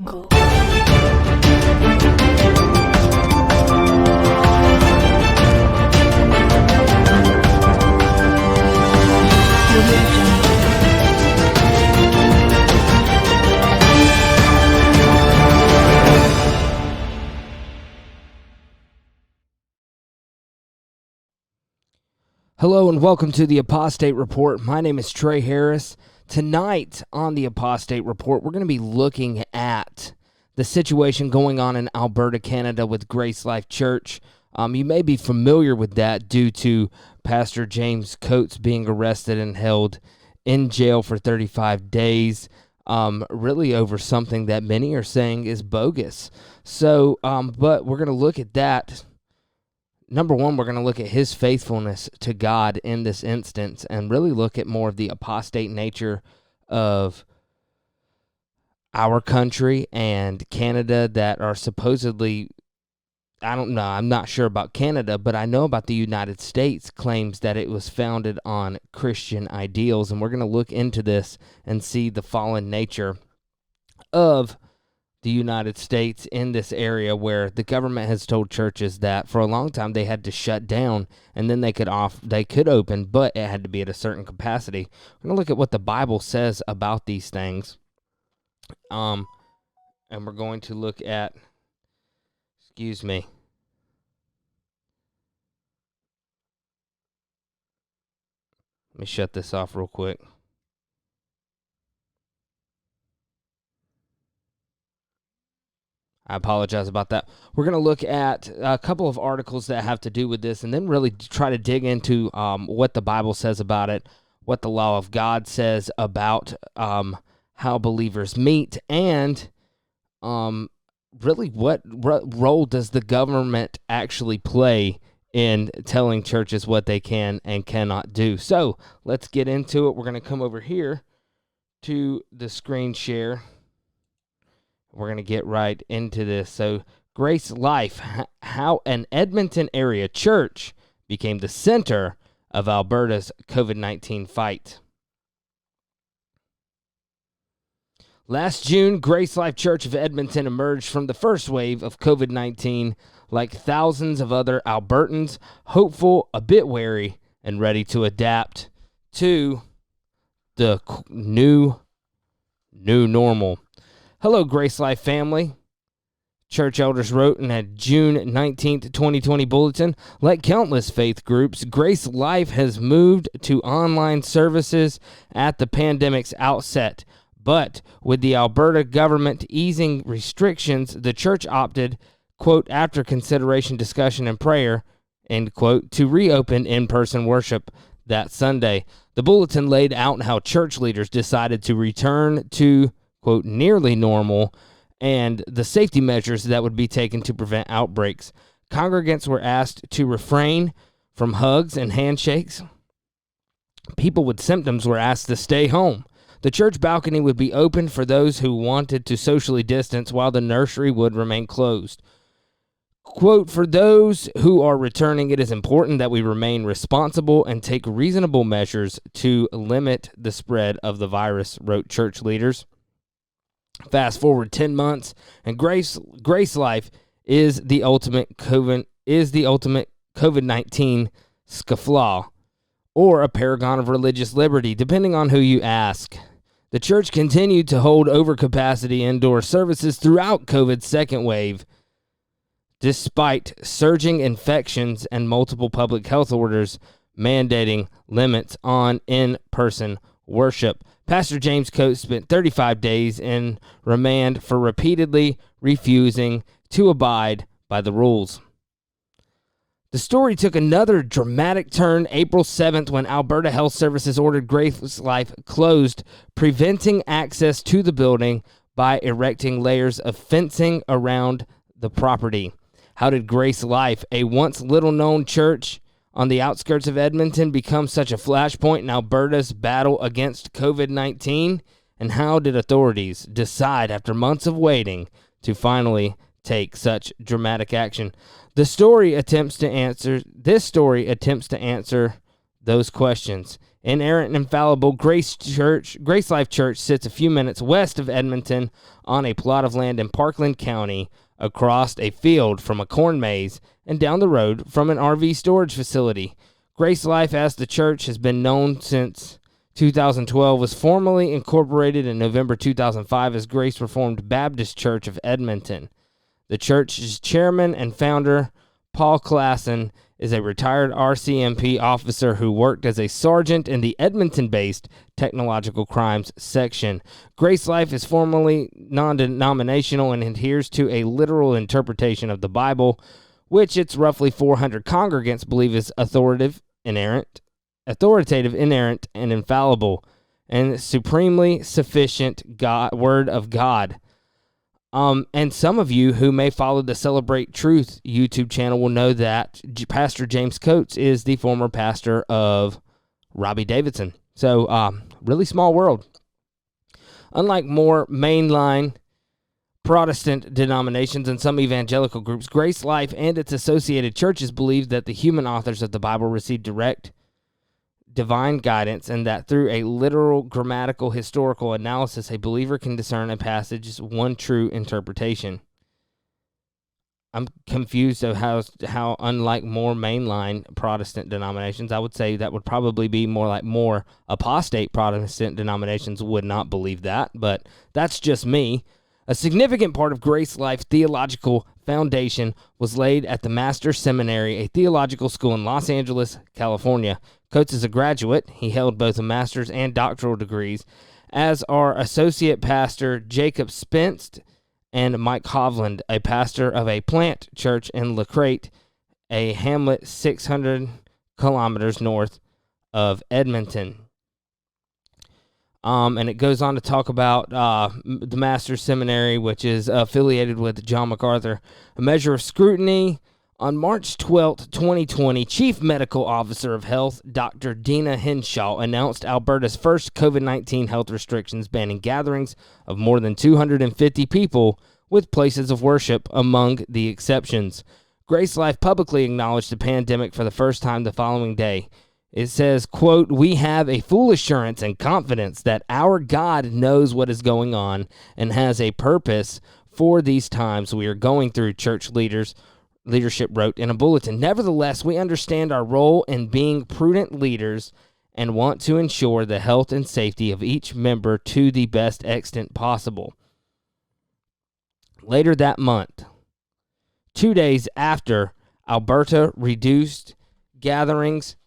Go. Hello and welcome to the Apostate Report. My name is Trey Harris. Tonight on the Apostate Report, we're going to be looking at the situation going on in Alberta, Canada with Grace Life Church. You may be familiar with that due to Pastor James Coates being arrested and held in jail for 35 days, really over something that many are saying is bogus. So, but we're going to look at that. Number one, we're going to look at his faithfulness to God in this instance and really look at more of the apostate nature of our country and Canada that are supposedly, I don't know, I'm not sure about Canada, but I know about the United States claims that it was founded on Christian ideals, and we're going to look into this and see the fallen nature of the United States in this area where the government has told churches that for a long time they had to shut down and then they could open, but it had to be at a certain capacity. We're going to look at what the Bible says about these things. And we're going to look at, let me shut this off real quick. I apologize about that. We're going to look at a couple of articles that have to do with this and then really try to dig into what the Bible says about it, what the law of God says about how believers meet, and really what role does the government actually play in telling churches what they can and cannot do. So let's get into it. We're going to come over here to the screen share. We're going to get right into this. So, Grace Life, how an Edmonton area church became the center of Alberta's COVID-19 fight. Last June, Grace Life Church of Edmonton emerged from the first wave of COVID-19 like thousands of other Albertans, hopeful, a bit wary, and ready to adapt to the new normal. Hello, Grace Life family. Church elders wrote in a June 19th, 2020 bulletin, like countless faith groups, Grace Life has moved to online services at the pandemic's outset. But with the Alberta government easing restrictions, the church opted, quote, after consideration, discussion, and prayer, end quote, to reopen in-person worship that Sunday. The bulletin laid out how church leaders decided to return to, quote, nearly normal, and the safety measures that would be taken to prevent outbreaks. Congregants were asked to refrain from hugs and handshakes. People with symptoms were asked to stay home. The church balcony would be open for those who wanted to socially distance, while the nursery would remain closed. Quote, for those who are returning, it is important that we remain responsible and take reasonable measures to limit the spread of the virus, wrote church leaders. Fast forward 10 months, and Grace Life is the ultimate COVID-19 scofflaw, or a paragon of religious liberty, depending on who you ask. The church continued to hold overcapacity indoor services throughout COVID's second wave, despite surging infections and multiple public health orders mandating limits on in-person worship. Pastor James Coates spent 35 days in remand for repeatedly refusing to abide by the rules. The story took another dramatic turn April 7th when Alberta Health Services ordered Grace Life closed, preventing access to the building by erecting layers of fencing around the property. How did Grace Life, a once little-known church on the outskirts of Edmonton, become such a flashpoint in Alberta's battle against COVID-19? And how did authorities decide after months of waiting to finally take such dramatic action? This story attempts to answer those questions. Inerrant and infallible Grace Life Church sits a few minutes west of Edmonton on a plot of land in Parkland County, across a field from a corn maze, and down the road from an RV storage facility. Grace Life, as the church has been known since 2012, was formally incorporated in November 2005 as Grace Reformed Baptist Church of Edmonton. The church's chairman and founder, Paul Klassen, is a retired RCMP officer who worked as a sergeant in the Edmonton-based Technological Crimes Section. Grace Life is formally non-denominational and adheres to a literal interpretation of the Bible, which its roughly 400 congregants believe is authoritative, inerrant, and infallible, and supremely sufficient Word of God. And some of you who may follow the Celebrate Truth YouTube channel will know that Pastor James Coates is the former pastor of Robbie Davidson. So, really small world. Unlike more mainline Protestant denominations and some evangelical groups, Grace Life and its associated churches believe that the human authors of the Bible received direct divine guidance, and that through a literal grammatical historical analysis, a believer can discern a passage's one true interpretation. I'm confused of how unlike more mainline Protestant denominations, I would say that would probably be more apostate Protestant denominations would not believe that, but that's just me. A significant part of Grace Life theological foundation was laid at the Master's Seminary, a theological school in Los Angeles, California. Coates is a graduate. He held both a master's and doctoral degrees, as are Associate Pastor Jacob Spence and Mike Hovland, a pastor of a plant church in La Crête, a hamlet 600 kilometers north of Edmonton. And it goes on to talk about the Master's Seminary, which is affiliated with John MacArthur. A measure of scrutiny. On March 12, 2020, Chief Medical Officer of Health, Dr. Dina Henshaw, announced Alberta's first COVID-19 health restrictions banning gatherings of more than 250 people, with places of worship among the exceptions. Grace Life publicly acknowledged the pandemic for the first time the following day. It says, quote, "We have a full assurance and confidence that our God knows what is going on and has a purpose for these times we are going through," church leadership wrote in a bulletin. "Nevertheless, we understand our role in being prudent leaders and want to ensure the health and safety of each member to the best extent possible." Later that month, 2 days after Alberta reduced gatherings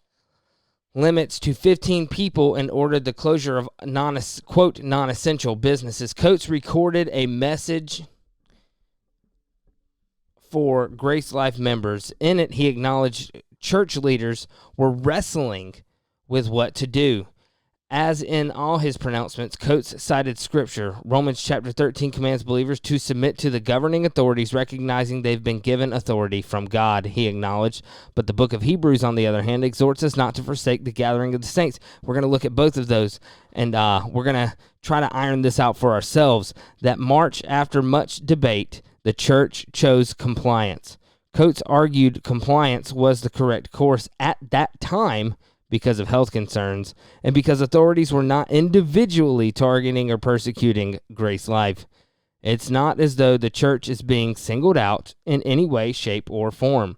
limits to 15 people and ordered the closure of non-essential businesses, Coates recorded a message for Grace Life members. In it, he acknowledged church leaders were wrestling with what to do. As in all his pronouncements, Coates cited Scripture. Romans chapter 13 commands believers to submit to the governing authorities, recognizing they've been given authority from God, he acknowledged. But the book of Hebrews, on the other hand, exhorts us not to forsake the gathering of the saints. We're going to look at both of those, and we're going to try to iron this out for ourselves. That March, after much debate, the church chose compliance. Coates argued compliance was the correct course at that time because of health concerns and because authorities were not individually targeting or persecuting Grace Life. It's not as though the church is being singled out in any way, shape, or form.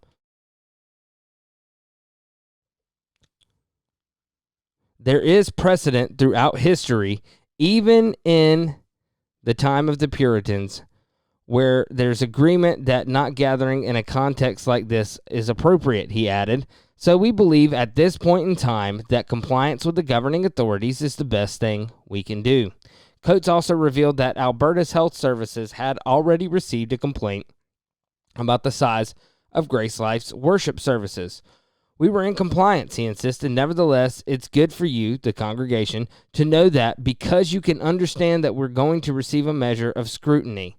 There is precedent throughout history, even in the time of the Puritans, where there's agreement that not gathering in a context like this is appropriate, he added. So we believe at this point in time that compliance with the governing authorities is the best thing we can do. Coates also revealed that Alberta's health services had already received a complaint about the size of Grace Life's worship services. "We were in compliance," he insisted. "Nevertheless, it's good for you, the congregation, to know that because you can understand that we're going to receive a measure of scrutiny."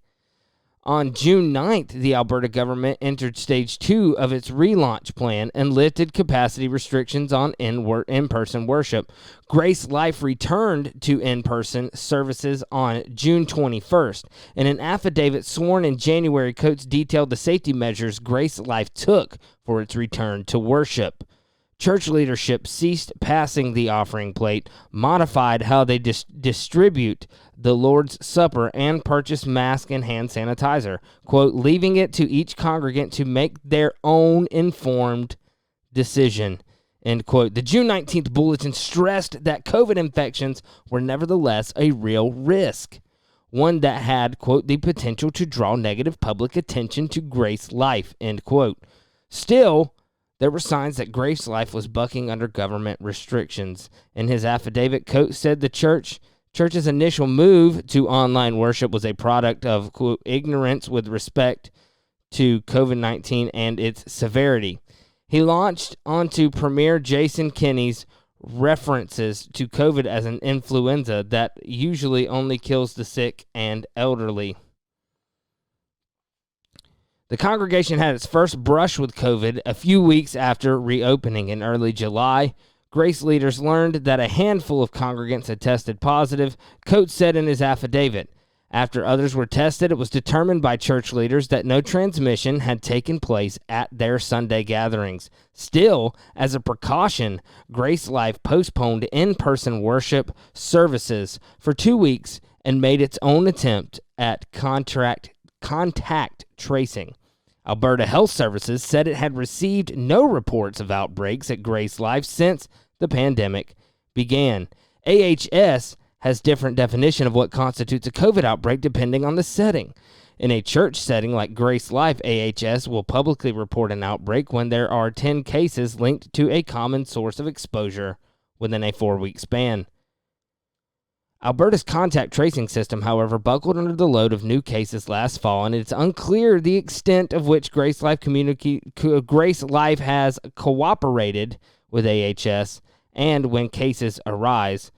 On June 9th, the Alberta government entered Stage 2 of its relaunch plan and lifted capacity restrictions on in-person worship. Grace Life returned to in-person services on June 21st. In an affidavit sworn in January, Coates detailed the safety measures Grace Life took for its return to worship. Church leadership ceased passing the offering plate, modified how they distribute the Lord's Supper, and purchase mask and hand sanitizer, quote, leaving it to each congregant to make their own informed decision, end quote. The June 19th bulletin stressed that COVID infections were nevertheless a real risk, one that had, quote, the potential to draw negative public attention to Grace Life, end quote. Still, there were signs that Grace Life was bucking under government restrictions. In his affidavit, Coates said the church's initial move to online worship was a product of, quote, ignorance with respect to COVID-19 and its severity. He launched onto Premier Jason Kenney's references to COVID as an influenza that usually only kills the sick and elderly. The congregation had its first brush with COVID a few weeks after reopening in early July. Grace leaders learned that a handful of congregants had tested positive, Coates said in his affidavit. After others were tested, it was determined by church leaders that no transmission had taken place at their Sunday gatherings. Still, as a precaution, Grace Life postponed in-person worship services for 2 weeks and made its own attempt at contact tracing. Alberta Health Services said it had received no reports of outbreaks at Grace Life since the pandemic began. AHS has different definition of what constitutes a COVID outbreak depending on the setting. In a church setting like Grace Life, AHS will publicly report an outbreak when there are 10 cases linked to a common source of exposure within a 4-week span. Alberta's contact tracing system, however, buckled under the load of new cases last fall, and it's unclear the extent of which Grace Life has cooperated with AHS and when cases arise.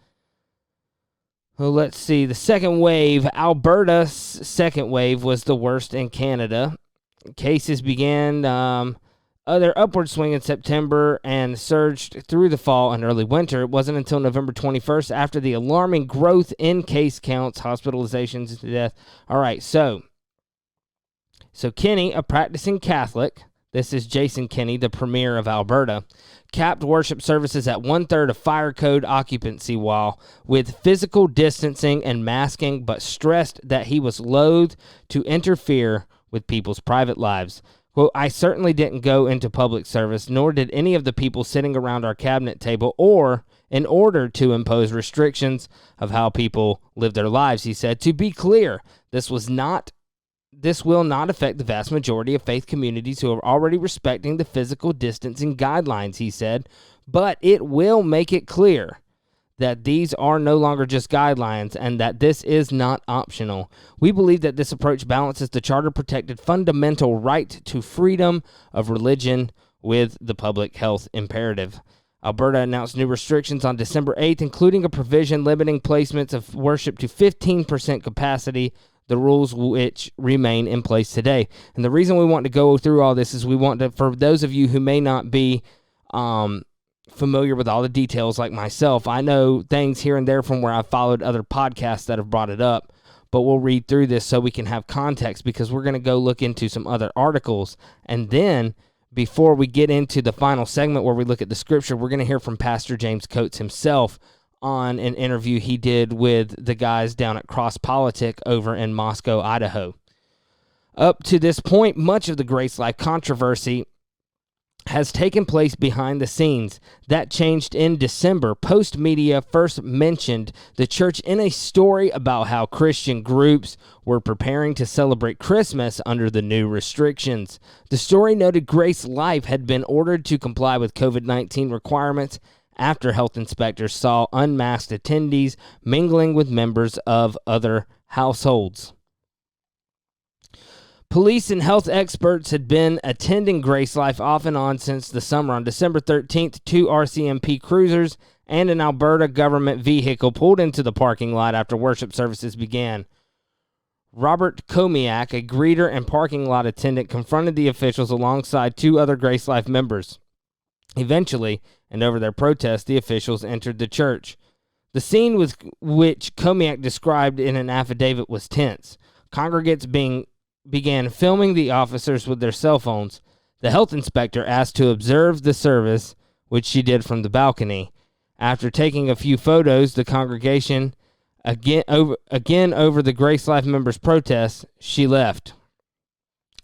Well, let's see. The second wave, Alberta's second wave, was the worst in Canada. Cases began their upward swing in September and surged through the fall and early winter. It wasn't until November 21st, after the alarming growth in case counts, hospitalizations, and death. All right, so Kenney, a practicing Catholic, this is Jason Kenney, the premier of Alberta, capped worship services at 1/3 of fire code occupancy with physical distancing and masking, but stressed that he was loath to interfere with people's private lives. Quote, I certainly didn't go into public service, nor did any of the people sitting around our cabinet table, or in order to impose restrictions of how people live their lives, he said. To be clear, this will not affect the vast majority of faith communities who are already respecting the physical distancing guidelines, he said, but it will make it clear that these are no longer just guidelines and that this is not optional. We believe that this approach balances the charter-protected fundamental right to freedom of religion with the public health imperative. Alberta announced new restrictions on December 8th, including a provision limiting placements of worship to 15% capacity, the rules which remain in place today. And the reason we want to go through all this is we want to, for those of you who may not be familiar with all the details like myself, I know things here and there from where I've followed other podcasts that have brought it up, but we'll read through this so we can have context, because we're going to go look into some other articles. And then before we get into the final segment where we look at the scripture, we're going to hear from Pastor James Coates himself on an interview he did with the guys down at Cross Politic over in Moscow, Idaho. Up to this point, much of the Grace Life controversy has taken place behind the scenes. That changed in December. Post Media first mentioned the church in a story about how Christian groups were preparing to celebrate Christmas under the new restrictions. The story noted Grace Life had been ordered to comply with COVID-19 requirements after health inspectors saw unmasked attendees mingling with members of other households. Police and health experts had been attending Grace Life off and on since the summer. On December 13th, 2 RCMP cruisers and an Alberta government vehicle pulled into the parking lot after worship services began. Robert Komiak, a greeter and parking lot attendant, confronted the officials alongside 2 other Grace Life members. Eventually, and over their protest, the officials entered the church. The scene with which Komiak described in an affidavit was tense. Congregants began filming the officers with their cell phones. The health inspector asked to observe the service which she did from the balcony. After taking a few photos, the congregation, again over the Grace Life members' protests, she left.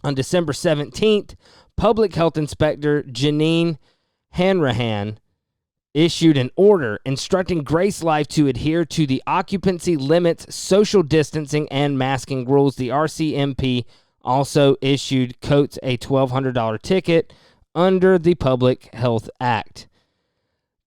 On December 17th, Public Health Inspector Janine Hanrahan issued an order instructing Grace Life to adhere to the occupancy limits, social distancing, and masking rules. The RCMP also issued Coates a $1,200 ticket under the Public Health Act.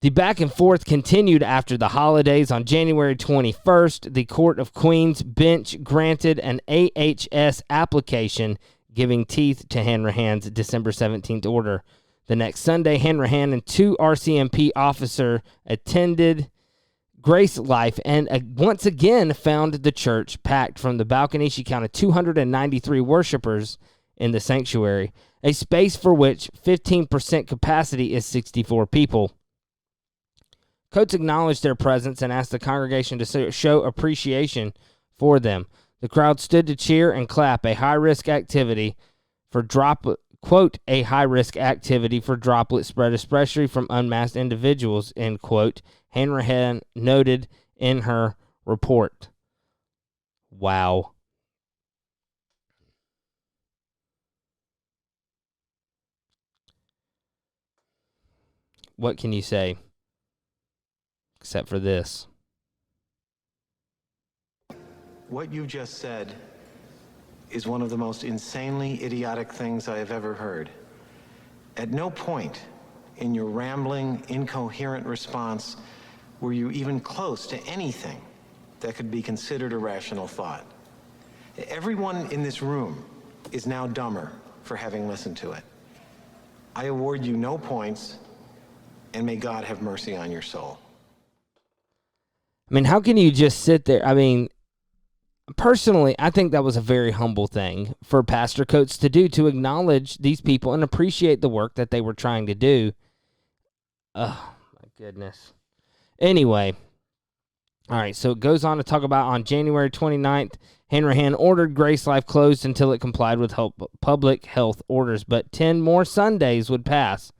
The back and forth continued after the holidays. On January 21st, the Court of Queen's bench granted an AHS application giving teeth to Hanrahan's December 17th order. The next Sunday, Hanrahan and two RCMP officers attended Grace Life and once again found the church packed. From the balcony, she counted 293 worshipers in the sanctuary, a space for which 15% capacity is 64 people. Coates acknowledged their presence and asked the congregation to show appreciation for them. The crowd stood to cheer and clap, a high-risk activity for a high-risk activity for droplet spread, especially from unmasked individuals, end quote, Hanrahan noted in her report. Wow. What can you say except for this? What you just said is one of the most insanely idiotic things I have ever heard. At no point in your rambling, incoherent response were you even close to anything that could be considered a rational thought. Everyone in this room is now dumber for having listened to it. I award you no points, and may God have mercy on your soul. I mean, how can you just sit there? I mean, personally, I think that was a very humble thing for Pastor Coates to do, to acknowledge these people and appreciate the work that they were trying to do. Oh, my goodness. Anyway, all right, so it goes on to talk about on January 29th, Hanrahan ordered Grace Life closed until it complied with public health orders, but 10 more Sundays would pass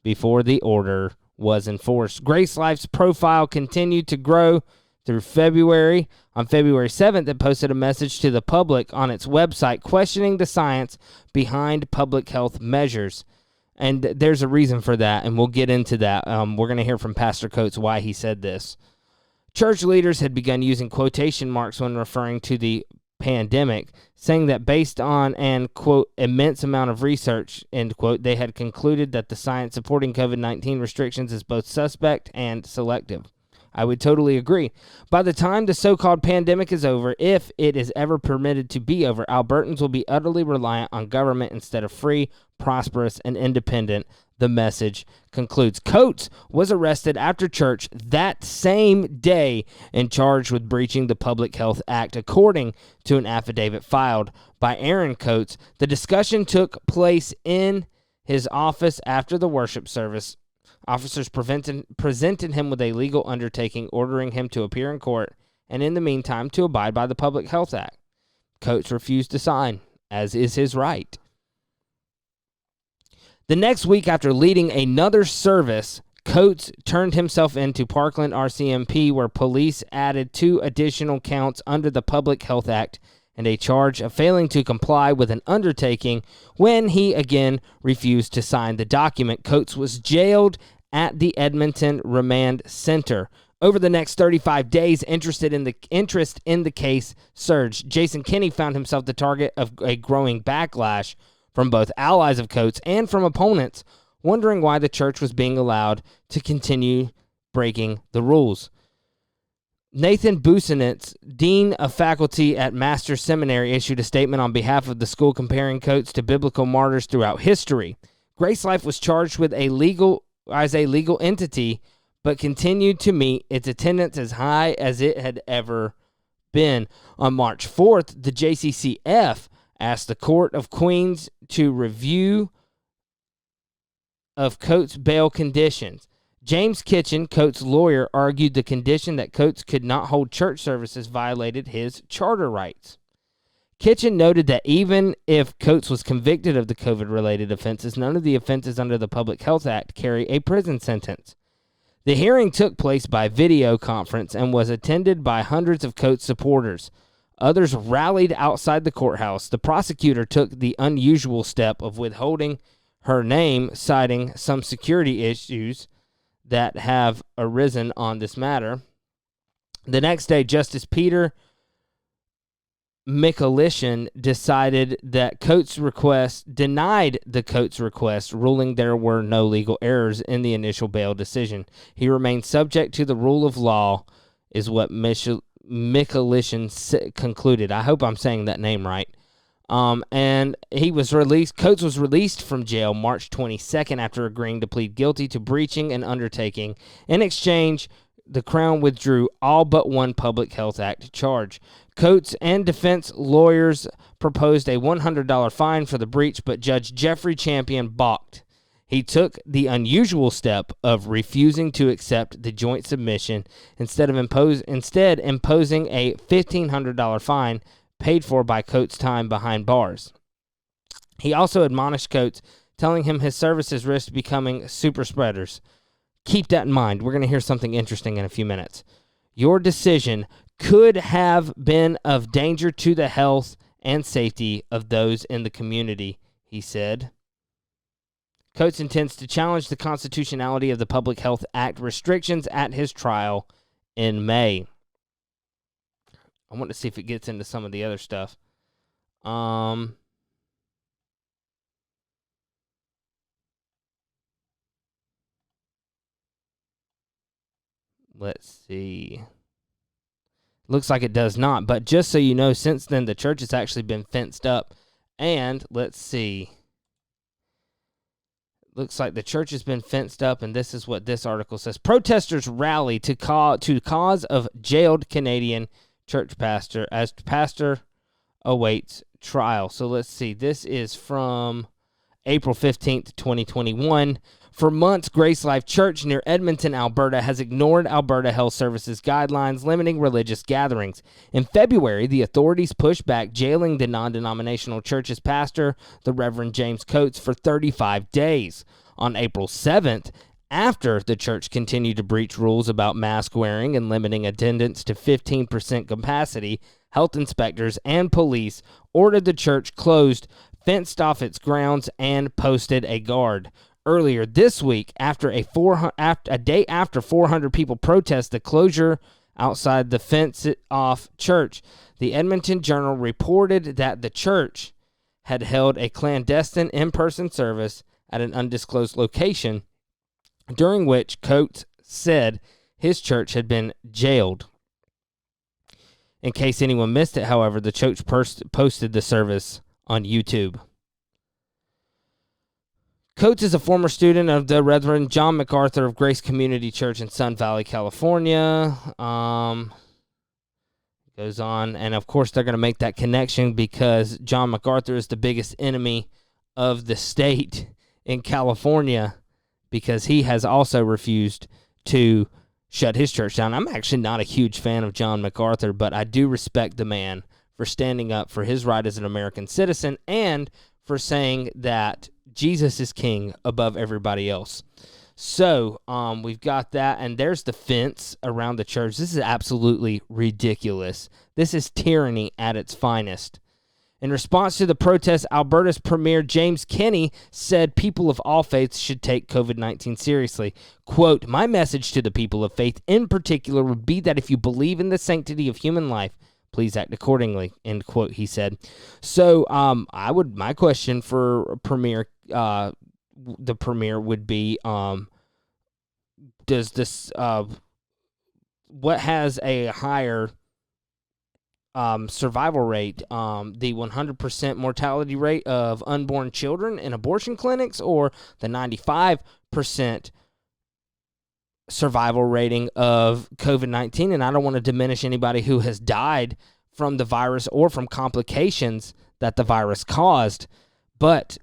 before the order was enforced. Grace Life's profile continued to grow through February. On February 7th, it posted a message to the public on its website questioning the science behind public health measures. And there's a reason for that, and we'll get into that. We're going to hear from Pastor Coates why he said this. Church leaders had begun using quotation marks when referring to the pandemic, saying that based on an, quote, immense amount of research, end quote, they had concluded that the science supporting COVID-19 restrictions is both suspect and selective. I would totally agree. By the time the so-called pandemic is over, if it is ever permitted to be over, Albertans will be utterly reliant on government instead of free, prosperous, and independent, the message concludes. Coates was arrested after church that same day and charged with breaching the Public Health Act, according to an affidavit filed by Aaron Coates. The discussion took place in his office after the worship service. Officers presented him with a legal undertaking ordering him to appear in court and, in the meantime, to abide by the Public Health Act. Coates refused to sign, as is his right. The next week, after leading another service, Coates turned himself into Parkland RCMP, where police added 2 additional counts under the Public Health Act and a charge of failing to comply with an undertaking when he again refused to sign the document. Coates was jailed at the Edmonton Remand Center. Over the next 35 days, interest in the case surged. Jason Kenney found himself the target of a growing backlash from both allies of Coates and from opponents, wondering why the church was being allowed to continue breaking the rules. Nathan Busenitz, dean of faculty at Master's Seminary, issued a statement on behalf of the school comparing Coates to biblical martyrs throughout history. Grace Life was charged with as a legal entity, but continued to meet its attendance as high as it had ever been. On March 4th, the JCCF asked the Court of Queens to review of Coates' bail conditions. James Kitchen, Coates' lawyer, argued the condition that Coates could not hold church services violated his charter rights. Kitchen noted that even if Coates was convicted of the COVID-related offenses, none of the offenses under the Public Health Act carry a prison sentence. The hearing took place by video conference and was attended by hundreds of Coates supporters. Others rallied outside the courthouse. The prosecutor took the unusual step of withholding her name, citing some security issues that have arisen on this matter. The next day, Justice Peter Mikulishin denied the Coates request, ruling there were no legal errors in the initial bail decision. He remains subject to the rule of law, is what Mikulishin concluded. I hope I'm saying that name right. And he was released. Coates was released from jail March 22nd after agreeing to plead guilty to breaching an undertaking. In exchange, the Crown withdrew all but one Public Health Act charge. Coates and defense lawyers proposed a $100 fine for the breach, but Judge Jeffrey Champion balked. He took the unusual step of refusing to accept the joint submission, instead imposing a $1,500 fine paid for by Coates' time behind bars. He also admonished Coates, telling him his services risked becoming super spreaders. Keep that in mind. We're going to hear something interesting in a few minutes. Your decision could have been of danger to the health and safety of those in the community, he said. Coates intends to challenge the constitutionality of the Public Health Act restrictions at his trial in May. I want to see if it gets into some of the other stuff. Let's see. Looks like it does not, but just so you know, since then the church has actually been fenced up. And let's see. Looks like the church has been fenced up, and this is what this article says. Protesters rally to cause of jailed Canadian church pastor as pastor awaits trial. So let's see. This is from April 15th, 2021. For months, Grace Life Church near Edmonton, Alberta, has ignored Alberta Health Services guidelines limiting religious gatherings. In February, the authorities pushed back, jailing the non-denominational church's pastor, the Reverend James Coates, for 35 days. On April 7th, after the church continued to breach rules about mask wearing and limiting attendance to 15% capacity, health inspectors and police ordered the church closed, fenced off its grounds, and posted a guard. Earlier this week, a day after 400 people protest the closure outside the fenced-off church, the Edmonton Journal reported that the church had held a clandestine in-person service at an undisclosed location, during which Coates said his church had been jailed. In case anyone missed it, however, the church posted the service on YouTube. Coates is a former student of the Reverend John MacArthur of Grace Community Church in Sun Valley, California. Goes on, and of course they're going to make that connection because John MacArthur is the biggest enemy of the state in California because he has also refused to shut his church down. I'm actually not a huge fan of John MacArthur, but I do respect the man for standing up for his right as an American citizen and for saying that Jesus is king above everybody else. So we've got that, and there's the fence around the church. This is absolutely ridiculous. This is tyranny at its finest. In response to the protests, Alberta's Premier James Kenney said people of all faiths should take COVID-19 seriously. Quote, "My message to the people of faith in particular would be that if you believe in the sanctity of human life, please act accordingly," end quote, he said. So my question for the Premier would be, does this, what has a higher survival rate, the 100% mortality rate of unborn children in abortion clinics or the 95% survival rating of COVID-19? And I don't want to diminish anybody who has died from the virus or from complications that the virus caused. But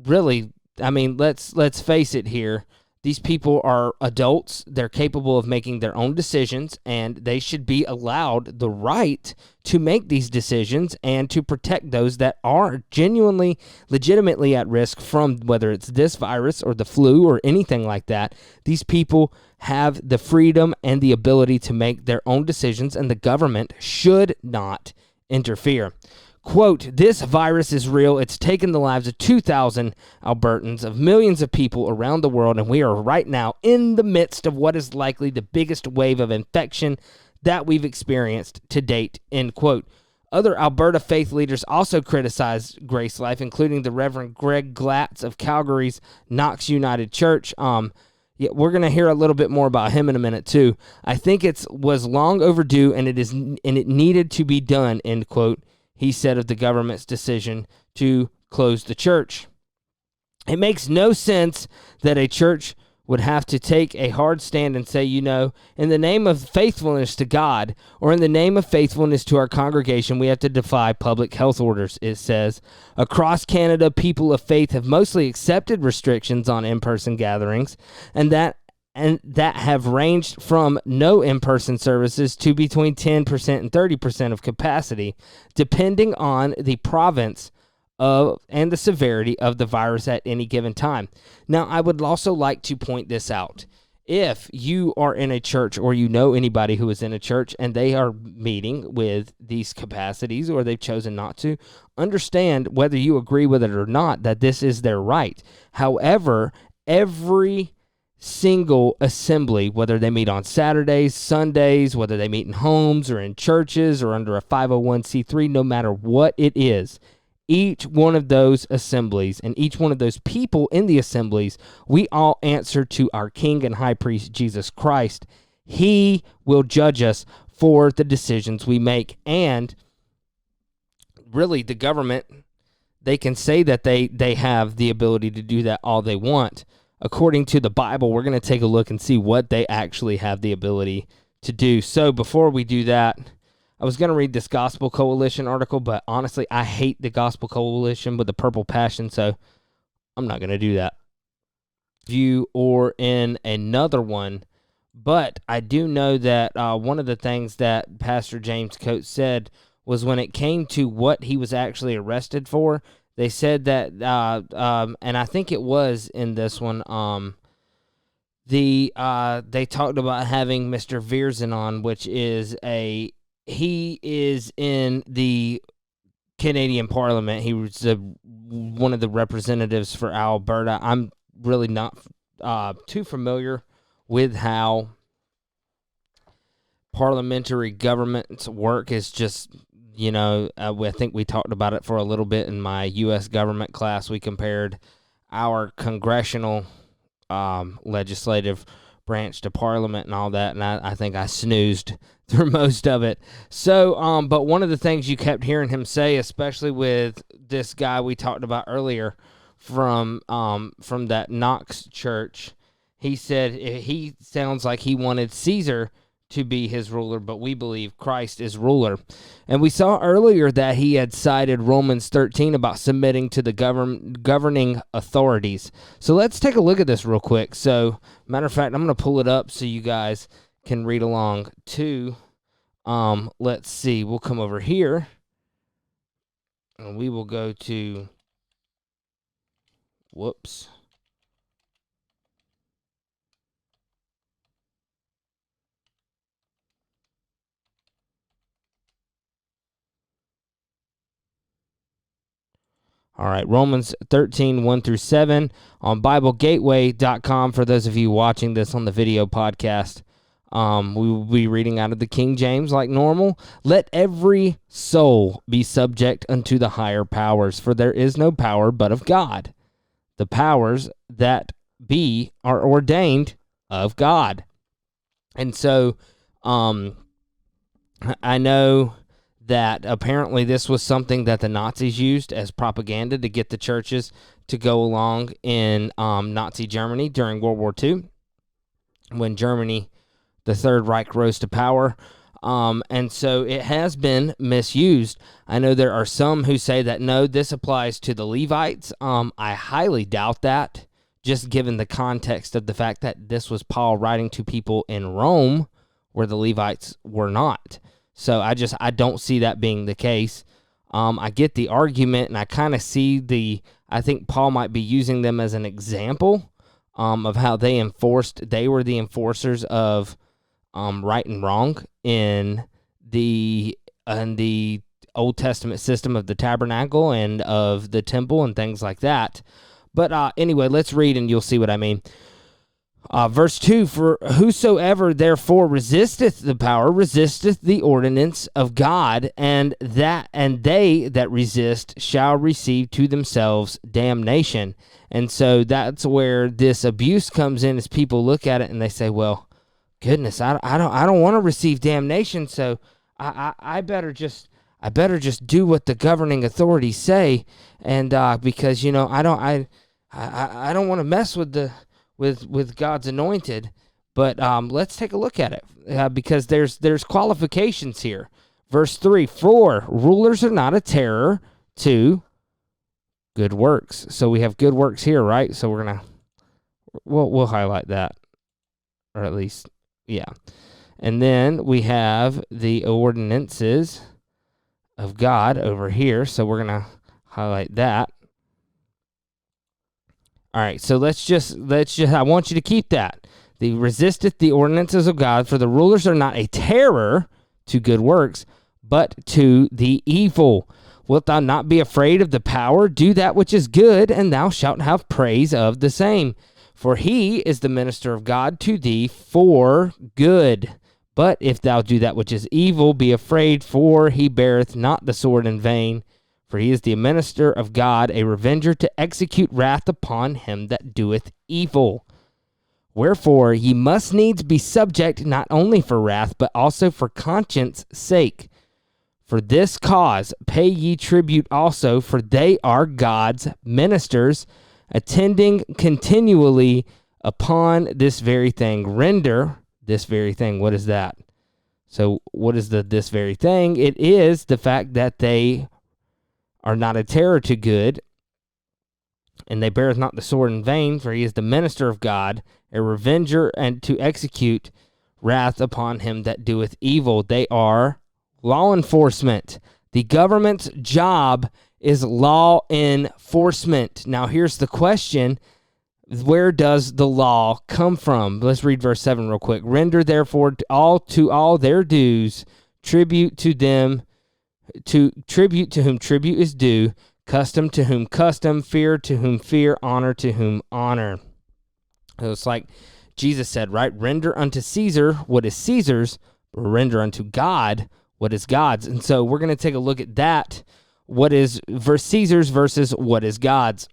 really, I mean, let's face it here. These people are adults. They're capable of making their own decisions, and they should be allowed the right to make these decisions and to protect those that are genuinely, legitimately at risk from whether it's this virus or the flu or anything like that. These people have the freedom and the ability to make their own decisions, and the government should not interfere. Quote, this virus is real. It's taken the lives of 2,000 Albertans, of millions of people around the world, and we are right now in the midst of what is likely the biggest wave of infection that we've experienced to date, end quote. Other Alberta faith leaders also criticized Grace Life, including the Reverend Greg Glatz of Calgary's Knox United Church. Yeah, we're going to hear a little bit more about him in a minute, too. I think it was long overdue, and it needed to be done, end quote. He said of the government's decision to close the church. It makes no sense that a church would have to take a hard stand and say, in the name of faithfulness to God or in the name of faithfulness to our congregation, we have to defy public health orders, it says. Across Canada, people of faith have mostly accepted restrictions on in-person gatherings, and that have ranged from no in-person services to between 10% and 30% of capacity, depending on the province and the severity of the virus at any given time. Now, I would also like to point this out. If you are in a church or you know anybody who is in a church and they are meeting with these capacities or they've chosen not to, understand whether you agree with it or not, that this is their right. However, every single assembly, whether they meet on Saturdays, Sundays, whether they meet in homes or in churches or under a 501c3, no matter what it is, each one of those assemblies and each one of those people in the assemblies, we all answer to our King and High Priest, Jesus Christ. He will judge us for the decisions we make. And really, the government, they can say that they have the ability to do that all they want. According to the Bible, we're going to take a look and see what they actually have the ability to do. So before we do that, I was going to read this Gospel Coalition article, but honestly, I hate the Gospel Coalition with the purple passion, so I'm not going to do that. Or in another one, but I do know that one of the things that Pastor James Coates said was when it came to what he was actually arrested for, they said that, and I think it was in this one, they talked about having Mr. Vierzon on, which is he is in the Canadian Parliament. He was one of the representatives for Alberta. I'm really not too familiar with how parliamentary governments work. It's just, I think we talked about it for a little bit in my U.S. government class. We compared our congressional legislative branch to parliament and all that, and I think I snoozed through most of it. So, but one of the things you kept hearing him say, especially with this guy we talked about earlier from that Knox church, he said he sounds like he wanted Caesar to be his ruler, but we believe Christ is ruler. And we saw earlier that he had cited Romans 13 about submitting to the governing authorities. So let's take a look at this real quick. So, matter of fact, I'm going to pull it up so you guys can read along too. Let's see. We'll come over here, and we will go to, whoops. All right, Romans 13, 1 through 7 on BibleGateway.com for those of you watching this on the video podcast. We will be reading out of the King James like normal. Let every soul be subject unto the higher powers, for there is no power but of God. The powers that be are ordained of God. And so I know that apparently this was something that the Nazis used as propaganda to get the churches to go along in Nazi Germany during World War II, when Germany, the Third Reich, rose to power. And so it has been misused. I know there are some who say that, no, this applies to the Levites. I highly doubt that, just given the context of the fact that this was Paul writing to people in Rome where the Levites were not. So I don't see that being the case. I get the argument, and I kind of see I think Paul might be using them as an example of how they were the enforcers of right and wrong in the Old Testament system of the tabernacle and of the temple and things like that. But anyway, let's read and you'll see what I mean. Verse 2, for whosoever therefore resisteth the power resisteth the ordinance of God, and they that resist shall receive to themselves damnation. And so that's where this abuse comes in, as people look at it and they say, well, goodness, I don't want to receive damnation, so I better just do what the governing authorities say, and because I don't want to mess with God's anointed. But let's take a look at it because there's qualifications here. Verse 3: for rulers are not a terror to good works. So we have good works here, right? So we'll highlight that, or at least yeah. And then we have the ordinances of God over here, so we're going to highlight that. All right, so let's just I want you to keep that. The resisteth the ordinances of God, for the rulers are not a terror to good works, but to the evil. Wilt thou not be afraid of the power? Do that which is good, and thou shalt have praise of the same. For he is the minister of God to thee for good. But if thou do that which is evil, be afraid, for he beareth not the sword in vain. For he is the minister of God, a revenger to execute wrath upon him that doeth evil. Wherefore ye must needs be subject, not only for wrath, but also for conscience sake. For this cause pay ye tribute also, for they are God's ministers, attending continually upon this very thing. Render this very thing. What is that? So what is this very thing? It is the fact that they are not a terror to good, and they beareth not the sword in vain, for he is the minister of God, a revenger, and to execute wrath upon him that doeth evil. They are law enforcement. The government's job is law enforcement. Now here's the question: where does the law come from? Let's read verse 7 real quick. Render therefore to all their dues, tribute to them, to tribute to whom tribute is due, custom to whom custom, fear to whom fear, honor to whom honor. So it's like Jesus said, right? Render unto Caesar what is Caesar's, but render unto God what is God's. And so we're going to take a look at that. What is Caesar's versus what is God's?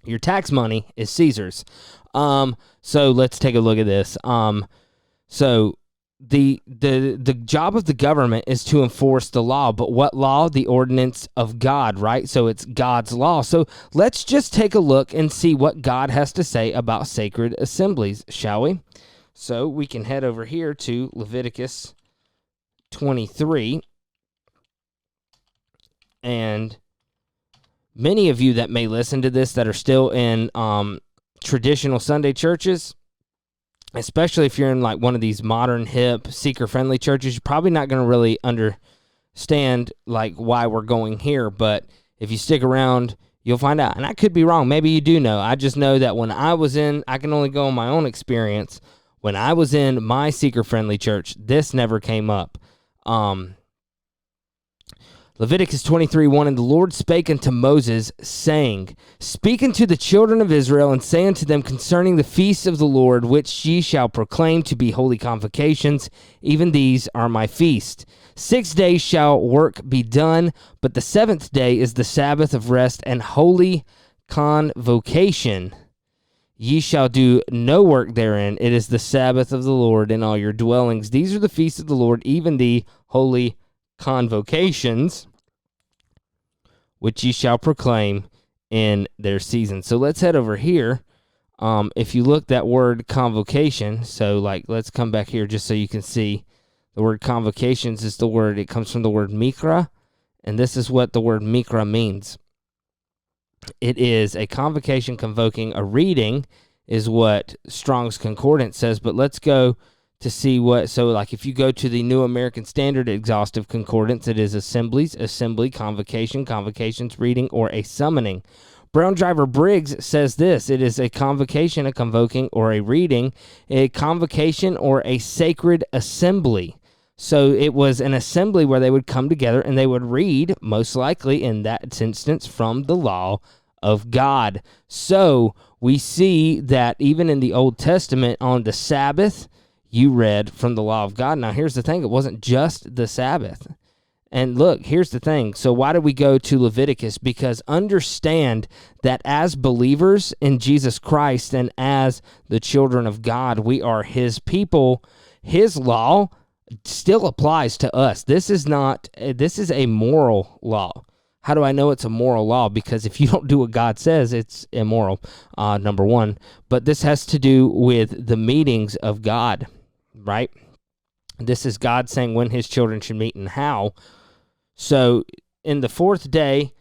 Your tax money is Caesar's. So let's take a look at this. So the job of the government is to enforce the law, but what law? The ordinance of God, right? So it's God's law. So let's just take a look and see what God has to say about sacred assemblies, shall we? So we can head over here to Leviticus 23, and many of you that may listen to this that are still in traditional Sunday churches, especially if you're in like one of these modern, hip, seeker-friendly churches, you're probably not going to really understand like why we're going here. But if you stick around, you'll find out. And I could be wrong. Maybe you do know. I just know that when I was I can only go on my own experience. When I was in my seeker-friendly church, this never came up. Leviticus 23:1, and the Lord spake unto Moses, saying, Speak unto the children of Israel, and say unto them concerning the feasts of the Lord, which ye shall proclaim to be holy convocations, even these are my feast. 6 days shall work be done, but the seventh day is the Sabbath of rest and holy convocation. Ye shall do no work therein. It is the Sabbath of the Lord in all your dwellings. These are the feasts of the Lord, even the holy convocations, which ye shall proclaim in their season. So let's head over here. If you look that word convocation, so like let's come back here just so you can see the word convocations is the word, it comes from the word mikra, and this is what the word mikra means. It is a convocation convoking a reading, is what Strong's Concordance says. But let's go to see what, so like if you go to the New American Standard Exhaustive Concordance, it is assemblies, assembly, convocation, convocations, reading, or a summoning. Brown Driver Briggs says this: it is a convocation, a convoking, or a reading, a convocation, or a sacred assembly. So it was an assembly where they would come together and they would read, most likely in that instance, from the law of God. So we see that even in the Old Testament, on the Sabbath, you read from the law of God. Now, here's the thing. It wasn't just the Sabbath. And look, here's the thing. So why do we go to Leviticus? Because understand that as believers in Jesus Christ and as the children of God, we are his people. His law still applies to us. This is a moral law. How do I know it's a moral law? Because if you don't do what God says, it's immoral, number one. But this has to do with the meetings of God, right? This is God saying when his children should meet and how. So in the 4th day,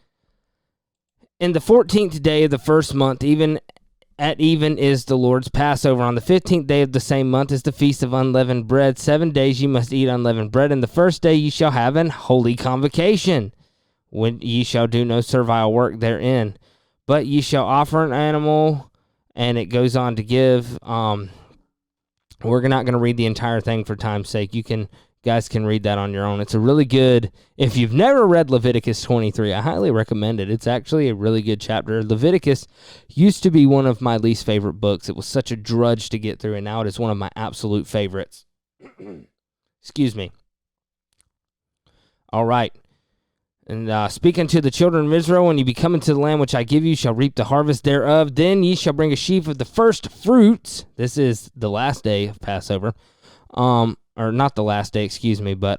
in the 14th day of the first month, even is the Lord's Passover. On the 15th day of the same month is the Feast of Unleavened Bread. 7 days you must eat unleavened bread. And the first day you shall have an holy convocation, when ye shall do no servile work therein. But ye shall offer an animal, and it goes on to give. We're not going to read the entire thing for time's sake. Guys can read that on your own. It's a really good, if you've never read Leviticus 23, I highly recommend it. It's actually a really good chapter. Leviticus used to be one of my least favorite books. It was such a drudge to get through, and now it is one of my absolute favorites. Excuse me. All right. And speaking to the children of Israel, when ye be coming to the land which I give you, shall reap the harvest thereof. Then ye shall bring a sheaf of the first fruits. This is the last day of Passover. Or not the last day, excuse me, but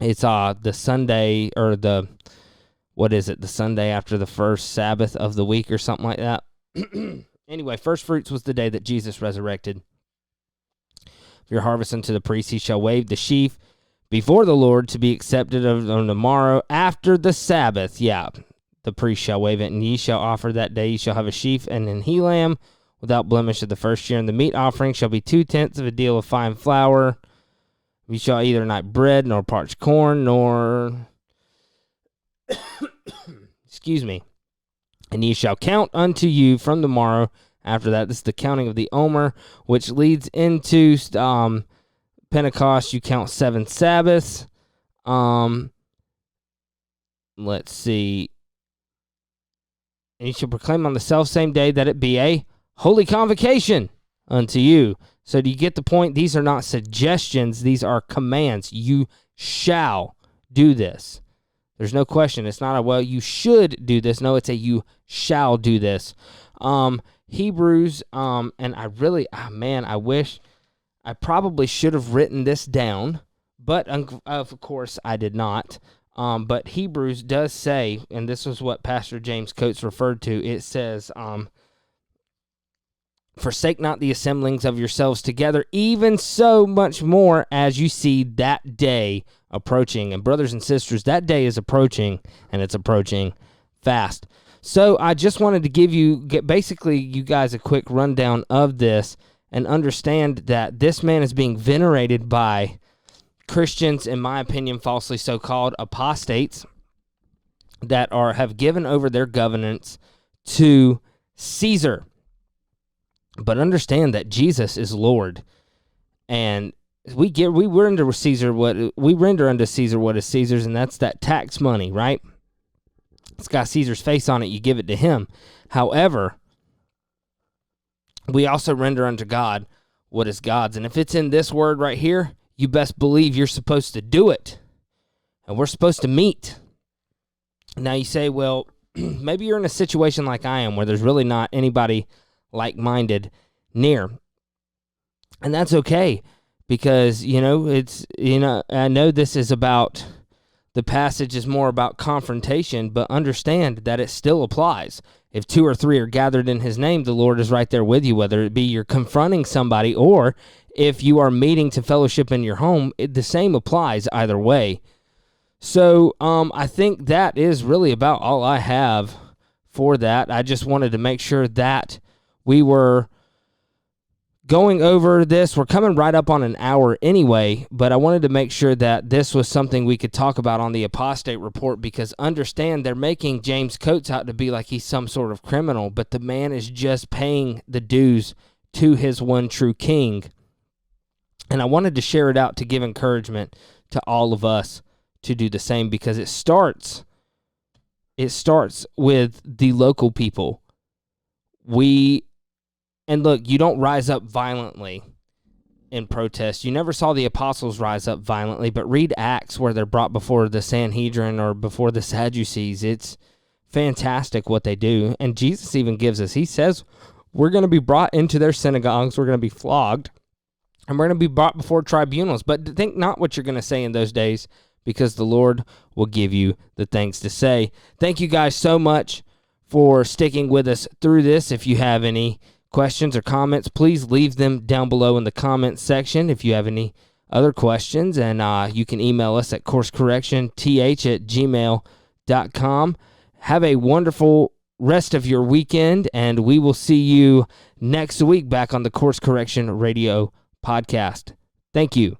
it's the Sunday, or the Sunday after the first Sabbath of the week or something like that. Anyway, first fruits was the day that Jesus resurrected. If you're harvesting to the priest, he shall wave the sheaf before the Lord to be accepted on the morrow after the Sabbath. Yeah, the priest shall wave it, and ye shall offer that day. Ye shall have a sheaf and an he lamb without blemish of the first year. And the meat offering shall be 2/10 of a deal of fine flour. You shall either not bread, nor parched corn, nor excuse me. And ye shall count unto you from the morrow after that. This is the counting of the Omer, which leads into Pentecost. You count 7 Sabbaths. Let's see. And you shall proclaim on the selfsame day that it be a holy convocation unto you. So do you get the point? These are not suggestions. These are commands. You shall do this. There's no question. It's not well, you should do this. No, it's a you shall do this. Hebrews, and I really, I wish I probably should have written this down, but of course I did not. But Hebrews does say, and this was what Pastor James Coates referred to, it says, forsake not the assemblings of yourselves together, even so much more as you see that day approaching. And brothers and sisters, that day is approaching, and it's approaching fast. So I just wanted to give you guys a quick rundown of this, and understand that this man is being venerated by Christians, in my opinion, falsely so-called apostates, that have given over their governance to Caesar. But understand that Jesus is Lord, and we render unto Caesar what is Caesar's, and that's that tax money, right? It's got Caesar's face on it. You give it to him. However, we also render unto God what is God's, and if it's in this word right here, you best believe you're supposed to do it, and we're supposed to meet. Now you say, well, maybe you're in a situation like I am, where there's really not anybody like-minded near, and that's okay, because I know this is about, the passage is more about confrontation, but understand that it still applies. If 2 or 3 are gathered in his name, the Lord is right there with you, whether it be you're confronting somebody or if you are meeting to fellowship in your home. The same applies either way. So I think that is really about all I have for that. I just wanted to make sure that we were going over this. We're coming right up on an hour anyway, but I wanted to make sure that this was something we could talk about on the Apostate Report, because understand, they're making James Coates out to be like he's some sort of criminal, but the man is just paying the dues to his one true king. And I wanted to share it out to give encouragement to all of us to do the same, because it starts with the local people. And look, you don't rise up violently in protest. You never saw the apostles rise up violently, but read Acts where they're brought before the Sanhedrin or before the Sadducees. It's fantastic what they do. And Jesus even gives us, he says, we're going to be brought into their synagogues, we're going to be flogged, and we're going to be brought before tribunals. But think not what you're going to say in those days, because the Lord will give you the things to say. Thank you guys so much for sticking with us through this. If you have any questions or comments, please leave them down below in the comments section if you have any other questions, and you can email us at coursecorrectionth@gmail.com. Have a wonderful rest of your weekend, and we will see you next week back on the Course Correction Radio podcast. Thank you.